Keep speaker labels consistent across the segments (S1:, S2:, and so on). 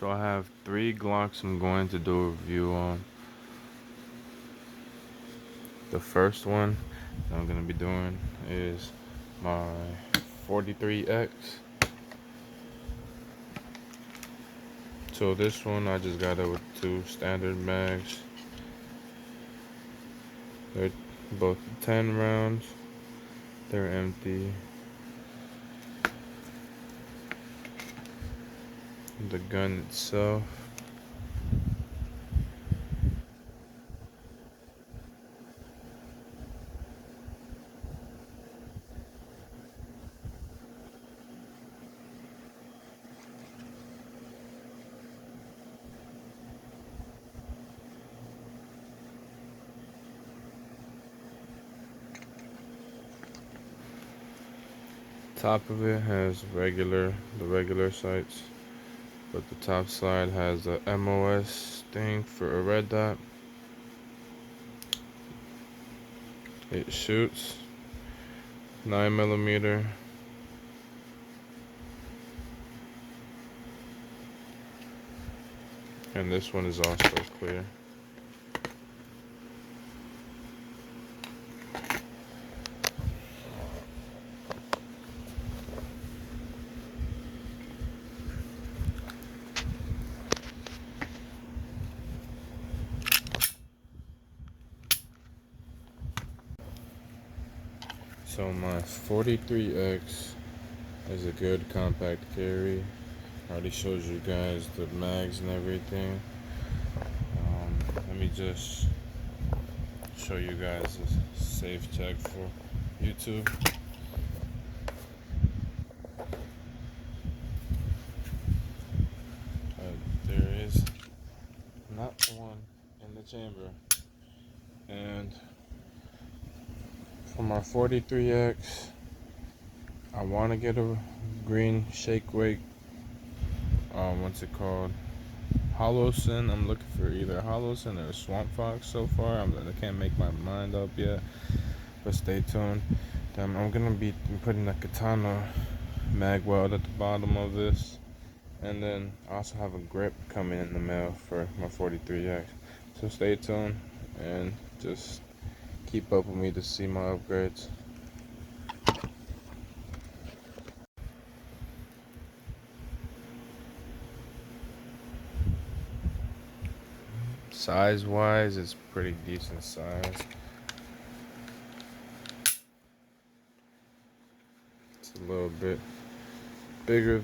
S1: So I have 3 Glocks I'm going to do a review on. The first one that I'm going to be doing is my 43X. So this one I just got it with 2 standard mags. They're both 10 rounds. They're empty. The gun itself, top of it has the regular sights, but the top side has a MOS thing for a red dot. It shoots 9mm, and this one is also clear. So my 43X is a good compact carry. I already showed you guys the mags and everything. Let me just show you guys a safe check for YouTube. There is not one in the chamber. And for my 43X, I want to get a green shake weight. What's it called? Holosun. I'm looking for either Holosun or Swamp Fox so far. I can't make my mind up yet, but stay tuned. Then I'm gonna be putting a Katana mag weld at the bottom of this, and then I also have a grip coming in the mail for my 43X. So stay tuned and just keep up with me to see my upgrades. Size wise, it's pretty decent size. It's a little bit bigger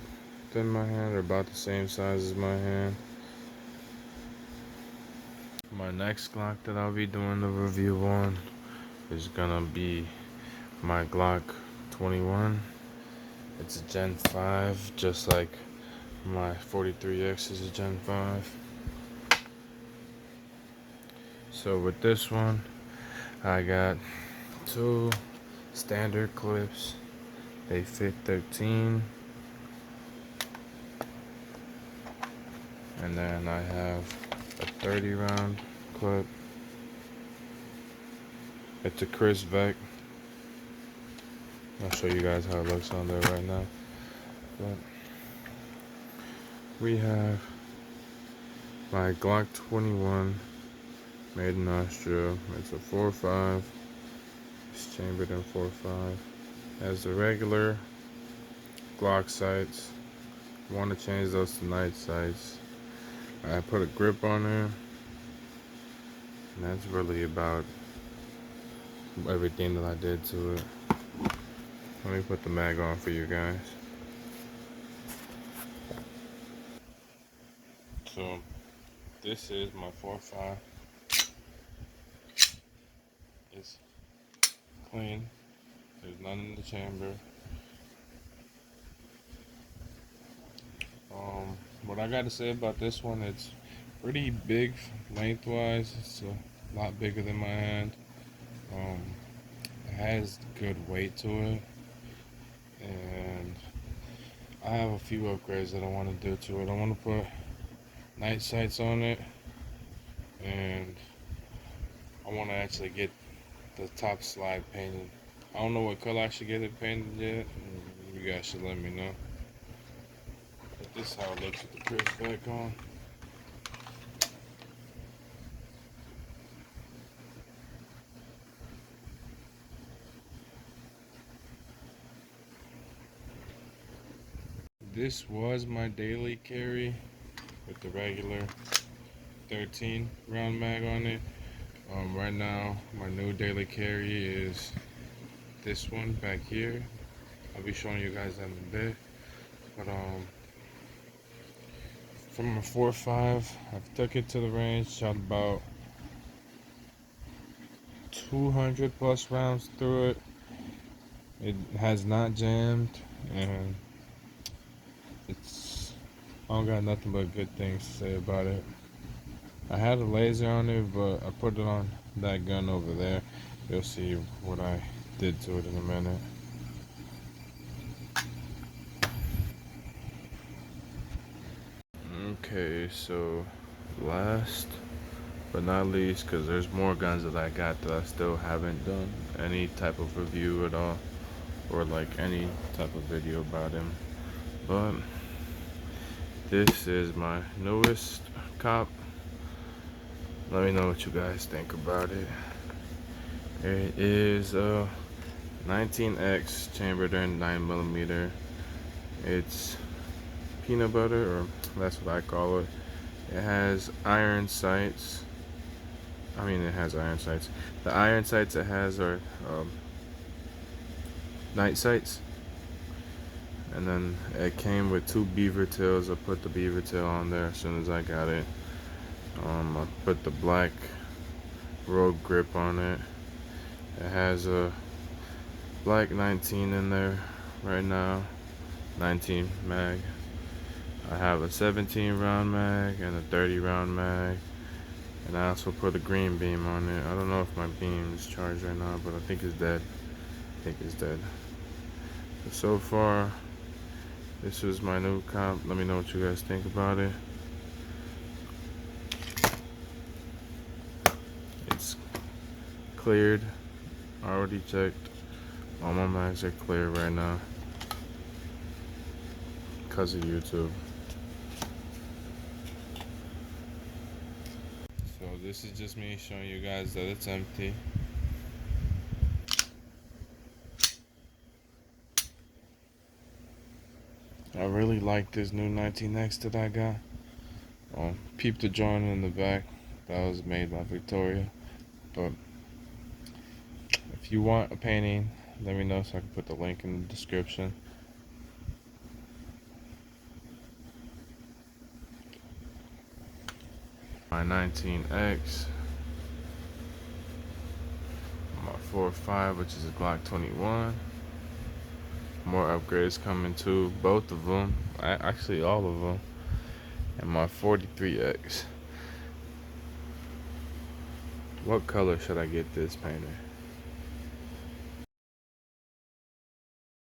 S1: than my hand, or about the same size as my hand. My next Glock that I'll be doing the review on is gonna be my Glock 21. It's a Gen 5, just like my 43X is a Gen 5. So with this one, I got 2 standard clips. They fit 13. And then I have a 30 round clip. It's a Chris Vec. I'll show you guys how it looks on there right now. But we have my Glock 21, made in Austria. It's a 4.5. It's chambered in 4.5. Has the regular Glock sights. Want to change those to night sights. I put a grip on there, and that's really about everything that I did to it. Let me put the mag on for you guys. So this is my 4.5. It's clean. There's none in the chamber. What I gotta say about this one, it's pretty big lengthwise. It's a lot bigger than my hand. It has good weight to it, and I have a few upgrades that I want to do to it. I want to put night sights on it, and I want to actually get the top slide painted. I don't know what color I should get it painted yet. You guys should let me know. This is how it looks with the Chris back on. This was my daily carry with the regular 13 round mag on it. Right now, my new daily carry is this one back here. I'll be showing you guys that in a bit. But from a 4.5, I've took it to the range, shot about 200 plus rounds through it. It has not jammed, and I don't got nothing but good things to say about it. I had a laser on it, but I put it on that gun over there. You'll see what I did to it in a minute. Okay, so last but not least, because there's more guns that I got that I still haven't done any type of review at all, or like any type of video about him. But this is my newest cop. Let me know what you guys think about it. It is a 19X chambered in 9mm. It's peanut butter, or that's what I call it. It has iron sights. It has iron sights. The iron sights it has are night sights. And then it came with 2 beaver tails. I put the beaver tail on there as soon as I got it. I put the black Rogue grip on it. It has a black 19 in there right now, 19 mag. I have a 17 round mag and a 30 round mag, and I also put a green beam on it. I don't know if my beam is charged right now, but I think it's dead. But so far, this is my new comp. Let me know what you guys think about it. It's cleared. I already checked. All my mags are clear right now because of YouTube. So this is just me showing you guys that it's empty. I really like this new 19X that I got. Peep the joint in the back. That was made by Victoria. But if you want a painting, let me know so I can put the link in the description. My 19X, my 4.5, which is a Glock 21. More upgrades coming too, both of them, actually all of them. And my 43X. What color should I get this painter?